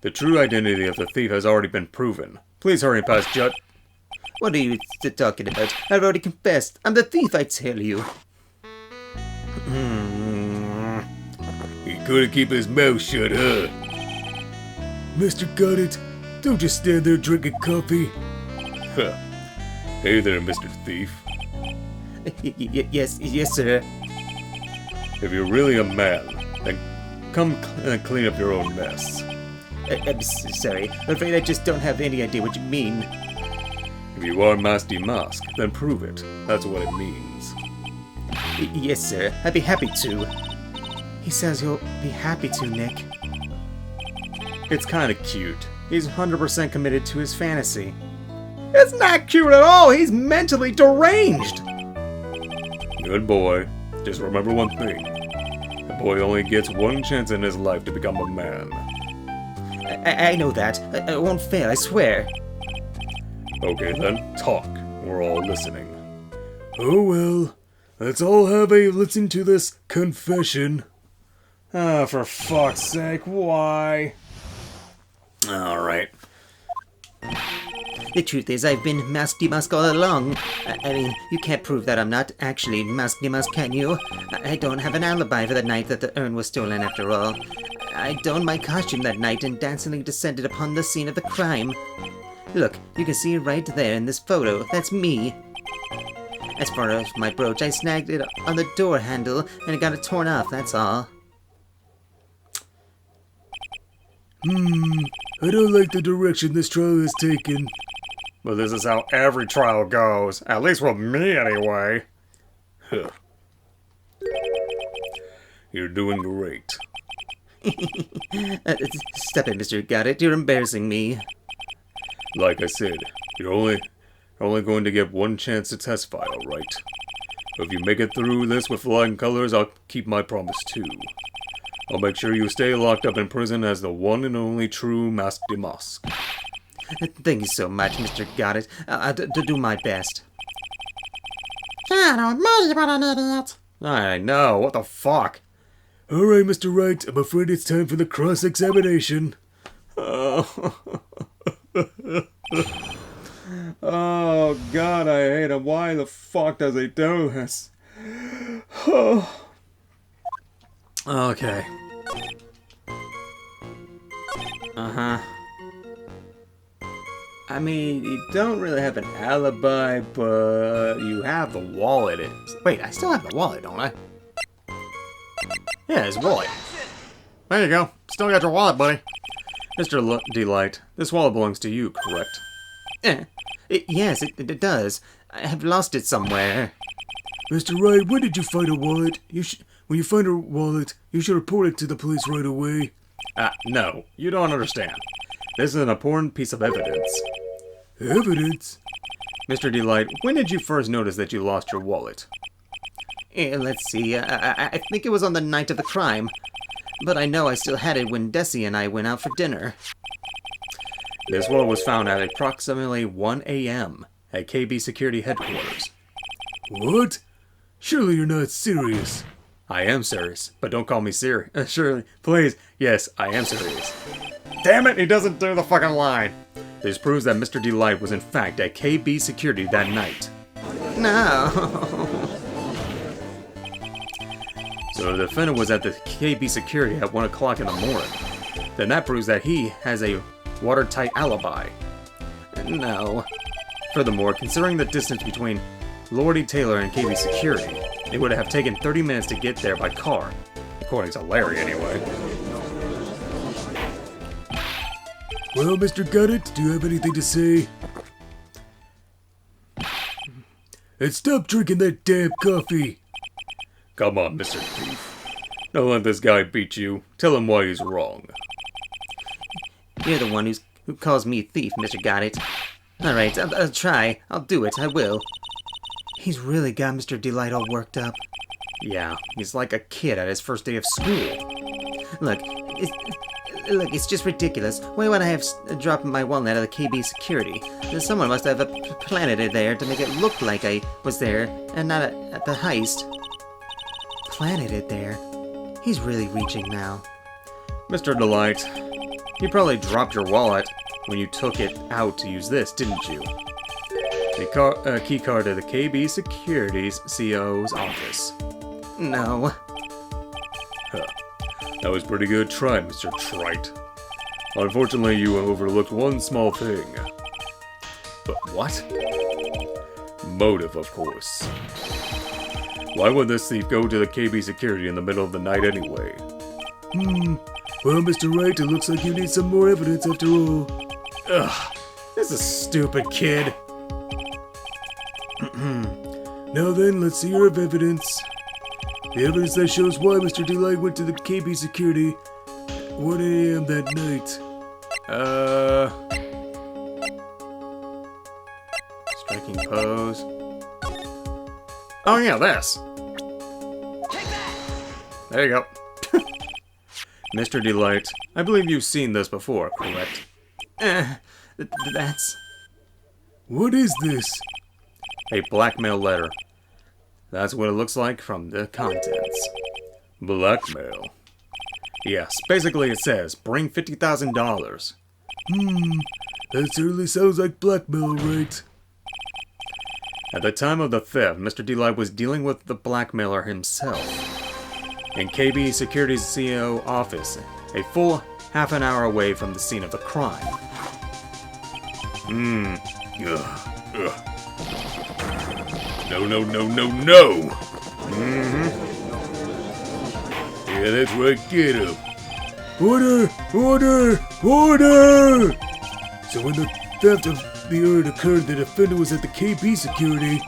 The true identity of the thief has already been proven. Please hurry past Judge... What are you talking about? I've already confessed. I'm the thief, I tell you. He couldn't keep his mouth shut, huh? Mr. Goddard, don't just stand there drinking coffee. Huh. Hey there, Mr. Thief. Yes, sir. If you're really a man, then come and clean up your own mess. I'm sorry. I'm afraid I just don't have any idea what you mean. If you are Masty Mask, then prove it. That's what it means. Yes, sir. I'd be happy to. He says he'll be happy to, Nick. It's kind of cute. He's 100% committed to his fantasy. It's not cute at all! He's mentally deranged! Good boy. Just remember one thing. The boy only gets one chance in his life to become a man. I know that. I won't fail, I swear. Okay then, talk. We're all listening. Oh well. Let's all have a listen to this confession. Oh, for fuck's sake, why? Alright. The truth is, I've been Masky Musk all along. I mean, you can't prove that I'm not actually Masky Musk, can you? I don't have an alibi for the night that the urn was stolen, after all. I donned my costume that night and dancingly descended upon the scene of the crime. Look, you can see it right there in this photo. That's me. As far as my brooch, I snagged it on the door handle and it got it torn off, that's all. I don't like the direction this trial has taken. But this is how every trial goes. At least with me, anyway. Huh. You're doing great. Stop it, Mr. Goddard. You're embarrassing me. Like I said, you're only going to get one chance to testify, alright? If you make it through this with flying colors, I'll keep my promise too. I'll make sure you stay locked up in prison as the one and only true Masque de Masque. Thank you so much, Mr. Goddard. I'll do my best. I don't know, what an idiot. I know, what the fuck? Alright, Mr. Wright, I'm afraid it's time for the cross-examination. Oh god, I hate him. Why the fuck does he do this? Okay. I mean, you don't really have an alibi, but you have the wallet. Wait, I still have the wallet, don't I? Yeah, his wallet. There you go. Still got your wallet, buddy. Mr. Delight, this wallet belongs to you, correct? Yes, it does. I have lost it somewhere. Mr. Wright, where did you find a wallet? When you find a wallet, you should report it to the police right away. No, you don't understand. This is an important piece of evidence. Evidence? Mr. Delight, when did you first notice that you lost your wallet? Let's see. I think it was on the night of the crime. But I know I still had it when Desi and I went out for dinner. This wallet was found at approximately 1 a.m. at KB Security Headquarters. What? Surely you're not serious. I am serious, but don't call me Siri. Surely, please. Yes, I am serious. Damn it, he doesn't do the fucking line. This proves that Mr. Delight was in fact at KB Security that night. No. So the defendant was at the KB Security at 1 o'clock in the morning. Then that proves that he has a watertight alibi. No. Furthermore, considering the distance between Lordy Taylor and KB Security, it would have taken 30 minutes to get there by car. According to Larry, anyway. Well, Mr. Goddard, do you have anything to say? And stop drinking that damn coffee! Come on, Mr. Thief. Don't let this guy beat you. Tell him why he's wrong. You're the one who calls me a thief, Mr. Goddard. Alright, I'll try. I'll do it, I will. He's really got Mr. Delight all worked up. Yeah, he's like a kid at his first day of school. Look, it's just ridiculous. Why would I have dropped my wallet out of the KB Security? Someone must have planted it there to make it look like I was there and not at the heist. Planted it there? He's really reaching now. Mr. Delight, you probably dropped your wallet when you took it out to use this, didn't you? The key card to the KB Security's CO's office. No. Huh. That was pretty good try, Mr. Trite. Unfortunately, you overlooked one small thing. But what? Motive, of course. Why would this thief go to the KB Security in the middle of the night anyway? Well, Mr. Wright, it looks like you need some more evidence after all. Ugh, this is a stupid kid. Now then, let's see your evidence. The evidence that shows why Mr. Delight went to the KB security 1 a.m. that night. Striking pose. Oh yeah, this. There you go. Mr. Delight, I believe you've seen this before, correct? That's... What is this? A blackmail letter. That's what it looks like from the contents. Blackmail. Yes, basically it says, bring $50,000. That certainly sounds like blackmail, right? At the time of the theft, Mr. Delight was dealing with the blackmailer himself. In KB Security's CEO office, a full half an hour away from the scene of the crime. Ugh. No, no, no, no, no! Yeah, that's right, get him. Order! Order! Order! So when the theft of the urn occurred, the defendant was at the KB security.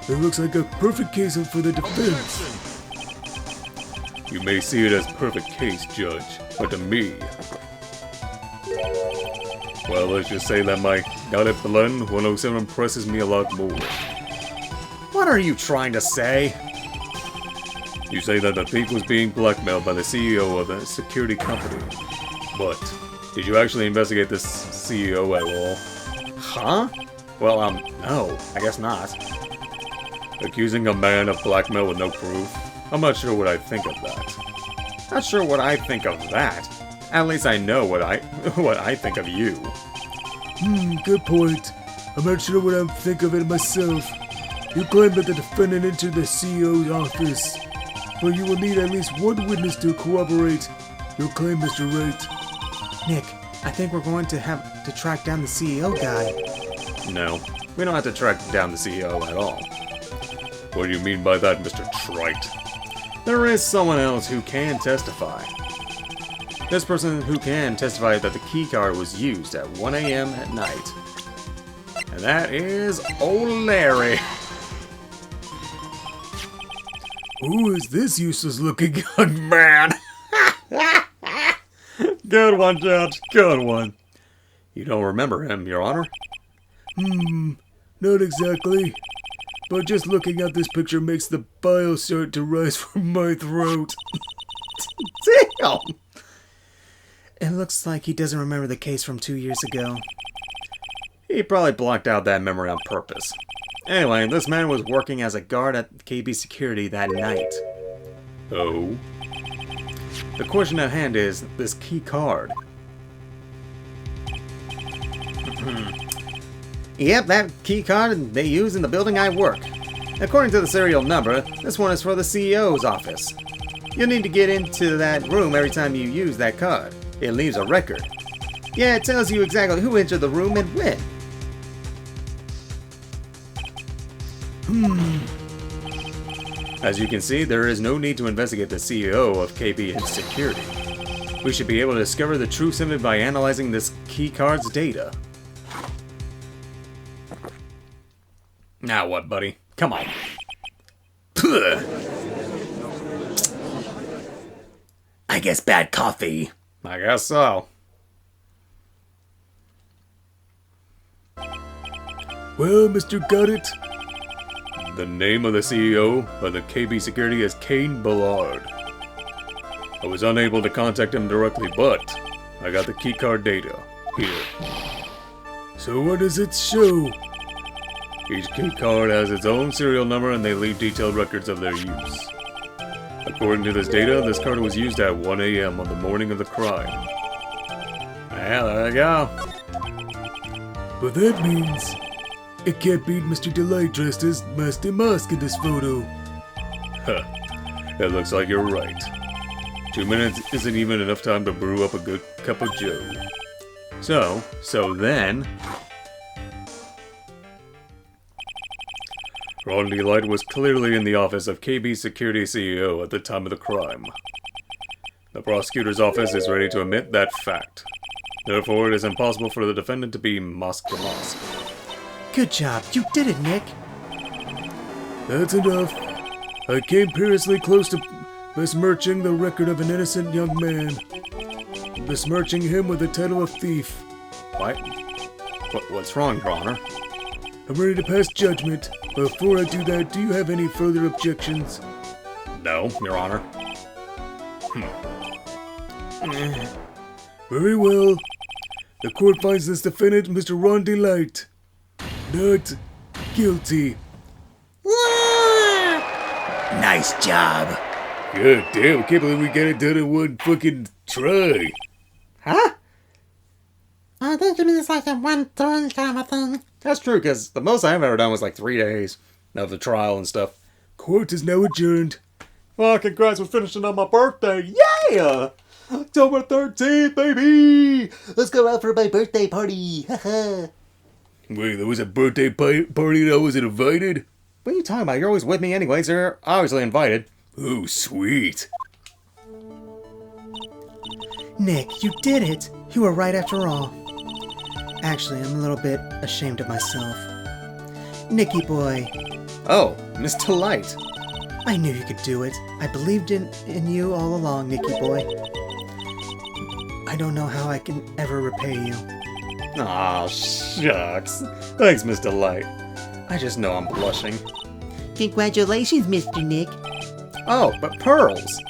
It looks like a perfect case for the defense. You may see it as perfect case, Judge, but to me... Well, let's just say that my Got It Blend 107 impresses me a lot more. What are you trying to say? You say that the thief was being blackmailed by the CEO of the security company. But, did you actually investigate this CEO at all? Huh? Well, no, I guess not. Accusing a man of blackmail with no proof? I'm not sure what I think of that. Not sure what I think of that. At least I know what I think of you. Good point. I'm not sure what I think of it myself. You claim that the defendant entered the CEO's office. Well, you will need at least one witness to corroborate your claim, Mr. Wright. Nick, I think we're going to have to track down the CEO guy. No, we don't have to track down the CEO at all. What do you mean by that, Mr. Trite? There is someone else who can testify. This person who can testify that the keycard was used at 1 a.m. at night. And that is old Larry. Who is this useless looking Good man. Good one, Judge. Good one. You don't remember him, Your Honor? Not exactly. But just looking at this picture makes the bile start to rise from my throat. Damn. It looks like he doesn't remember the case from 2 years ago. He probably blocked out that memory on purpose. Anyway, this man was working as a guard at KB Security that night. Oh? The question at hand is this key card. Yep, that key card they use in the building I work. According to the serial number, this one is for the CEO's office. You'll need to get into that room every time you use that card. It leaves a record. Yeah, it tells you exactly who entered the room and when. As you can see, there is no need to investigate the CEO of KB Security. We should be able to discover the truth simply by analyzing this key card's data. Now what, buddy? Come on. I guess bad coffee. I guess so. Well, Mr. Got It. The name of the CEO of the KB Security is Kane Ballard. I was unable to contact him directly, but I got the keycard data. Here. So what does it show? Each keycard has its own serial number and they leave detailed records of their use. According to this data, this card was used at 1 a.m. on the morning of the crime. Yeah, there you go. But that means it can't be Mr. Delight dressed as Master Mask in this photo. Huh. It looks like you're right. 2 minutes isn't even enough time to brew up a good cup of joe. So then... Ron Delight was clearly in the office of KB Security CEO at the time of the crime. The prosecutor's office is ready to admit that fact. Therefore, it is impossible for the defendant to be Musk to Musk. Good job. You did it, Nick. That's enough. I came perilously close to besmirching the record of an innocent young man. Besmirching him with the title of thief. What? What's wrong, Your Honor? I'm ready to pass judgment. Before I do that, do you have any further objections? No, Your Honor. Very well. The court finds this defendant, Mr. Ron Delight, not guilty. Nice job. God damn, I can't believe we got it done in one fucking try. Huh? I think it means like a one-turn kind of thing. That's true, because the most I've ever done was like 3 days of the trial and stuff. Court is now adjourned. Well, congrats for finishing on my birthday. Yeah! October 13th, baby! Let's go out for my birthday party. Wait, there was a birthday party and I wasn't invited? What are you talking about? You're always with me anyways. You're obviously invited. Oh, sweet. Nick, you did it. You were right after all. Actually, I'm a little bit ashamed of myself. Nicky boy, Oh, Mr. Light. I knew you could do it. I believed in you all along, Nicky boy. I don't know how I can ever repay you. Aw, shucks. Thanks, Mr. Light. I just know I'm blushing. Congratulations, Mr. Nick. Oh, but pearls.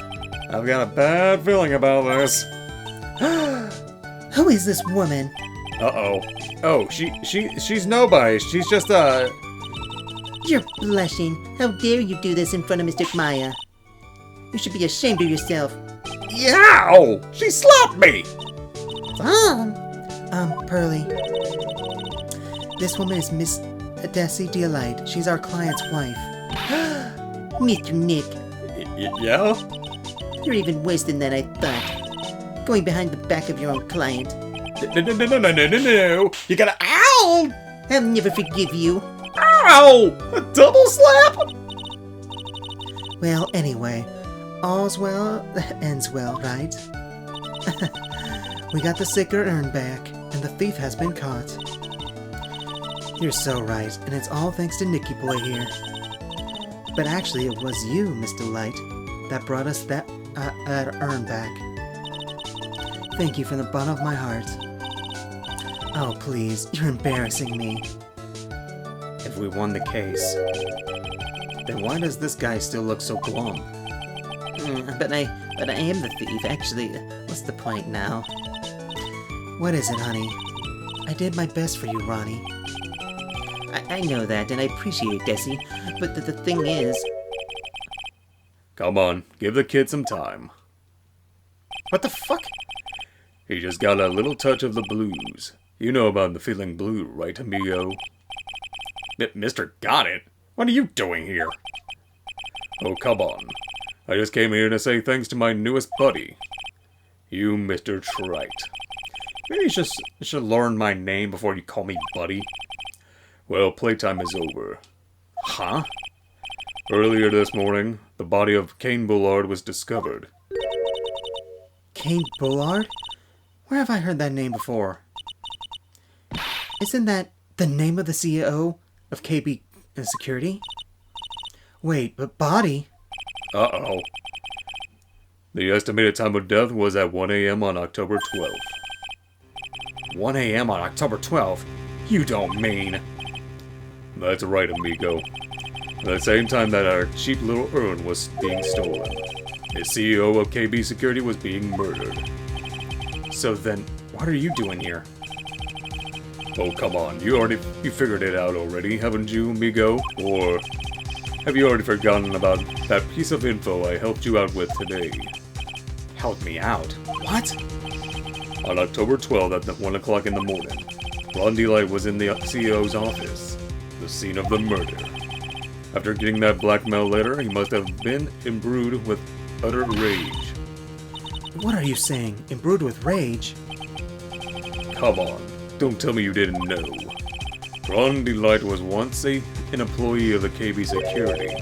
I've got a bad feeling about this. Who is this woman? Uh-oh. Oh, she's nobody. She's just, You're blushing. How dare you do this in front of Mr. Maya? You should be ashamed of yourself. Yow! She slapped me! Pearly. This woman is Miss Desi Delight. She's our client's wife. Mr. Nick, Yeah? you're even worse than that, I thought. Going behind the back of your own client. No. You gotta, ow! I'll never forgive you. Ow! A double slap? Well, anyway, all's well that ends well, right? We got the sicker earned back, and the thief has been caught. You're so right, and it's all thanks to Nicky Boy here. But actually, it was you, Mr. Light, that brought us that earn back. Thank you from the bottom of my heart. Oh, please, you're embarrassing me. If we won the case, then why does this guy still look so glum? But I am the thief. Actually, what's the point now? What is it, honey? I did my best for you, Ronnie. I know that, and I appreciate it, Desi. But the thing is... Come on, give the kid some time. What the fuck? He just got a little touch of the blues. You know about the feeling blue, right, amigo? Mr. Got It? What are you doing here? Oh, come on. I just came here to say thanks to my newest buddy. You, Mr. Wright. Maybe you should learn my name before you call me buddy. Well, playtime is over. Huh? Earlier this morning, the body of Cain Bullard was discovered. Cain Bullard? Where have I heard that name before? Isn't that the name of the CEO of KB Security? Wait, but body? Uh-oh. The estimated time of death was at 1 a.m. on October 12th. 1 a.m. on October 12th? You don't mean... That's right, amigo. At the same time that our cheap little urn was being stolen, the CEO of KB Security was being murdered. So then, what are you doing here? Oh, come on. You figured it out already, haven't you, amigo? Or have you already forgotten about that piece of info I helped you out with today? Help me out. What? On October 12th at 1 o'clock in the morning, Ron Delight was in the CEO's office, the scene of the murder. After getting that blackmail letter, he must have been imbrued with utter rage. What are you saying? Imbrued with rage? Come on, don't tell me you didn't know. Ron Delight was once an employee of the KB Security.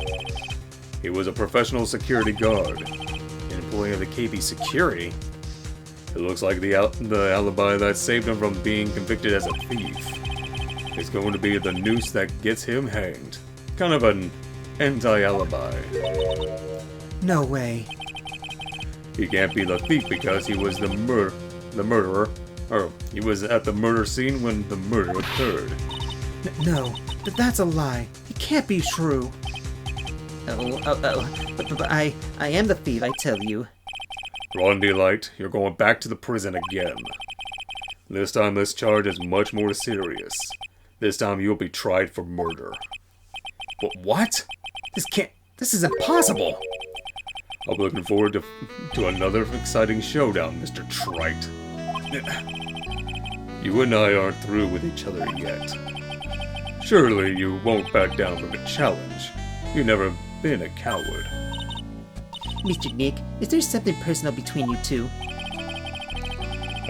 He was a professional security guard. In employee of the KB security. It looks like the alibi that saved him from being convicted as a thief. It's going to be the noose that gets him hanged. Kind of an anti-alibi. No way. He can't be the thief because he was the murderer. Or, he was at the murder scene when the murder occurred. No, that's a lie. It can't be true. But I am the thief, I tell you. Rondi Light, you're going back to the prison again. This time this charge is much more serious. This time you'll be tried for murder. But what? This is impossible! I'm looking forward to another exciting showdown, Mr. Trite. You and I aren't through with each other yet. Surely you won't back down from a challenge. You've never been a coward. Mr. Nick, is there something personal between you two?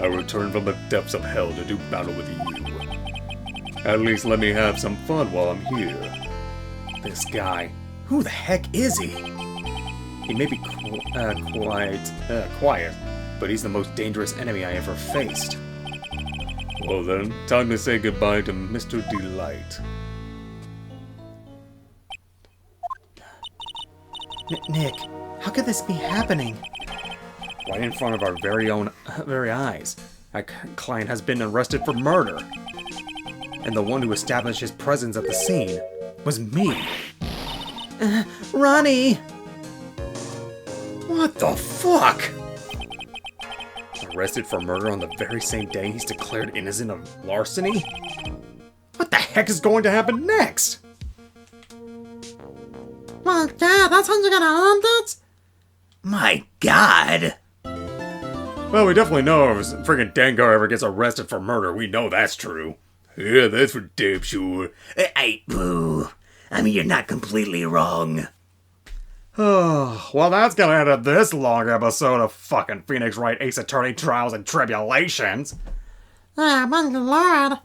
I returned from the depths of hell to do battle with you. At least let me have some fun while I'm here. This guy. Who the heck is he? He may be quiet, but he's the most dangerous enemy I ever faced. Well then, time to say goodbye to Mr. Delight. Nick, how could this be happening? Right in front of our very eyes. Our client has been arrested for murder. And the one who established his presence at the scene was me. Ronnie! What the fuck? Arrested for murder on the very same day he's declared innocent of larceny? What the heck is going to happen next? Well, yeah, that's how you're gonna end it? My God! Well, we definitely know if friggin' Dengar ever gets arrested for murder. We know that's true. Yeah, that's for damn sure. Boo. I mean, you're not completely wrong. Oh, well, that's gonna end up this long episode of fucking Phoenix Wright Ace Attorney Trials and Tribulations. Yeah, my lord.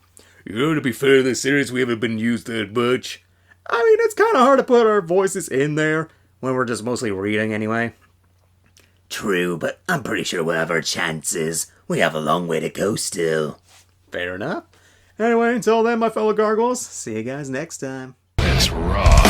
You know, to be fair, this series we haven't been used that much. I mean, it's kind of hard to put our voices in there when we're just mostly reading anyway. True, but I'm pretty sure we'll have our chances. We have a long way to go still. Fair enough. Anyway, until then, my fellow gargoyles, see you guys next time. Let's rock.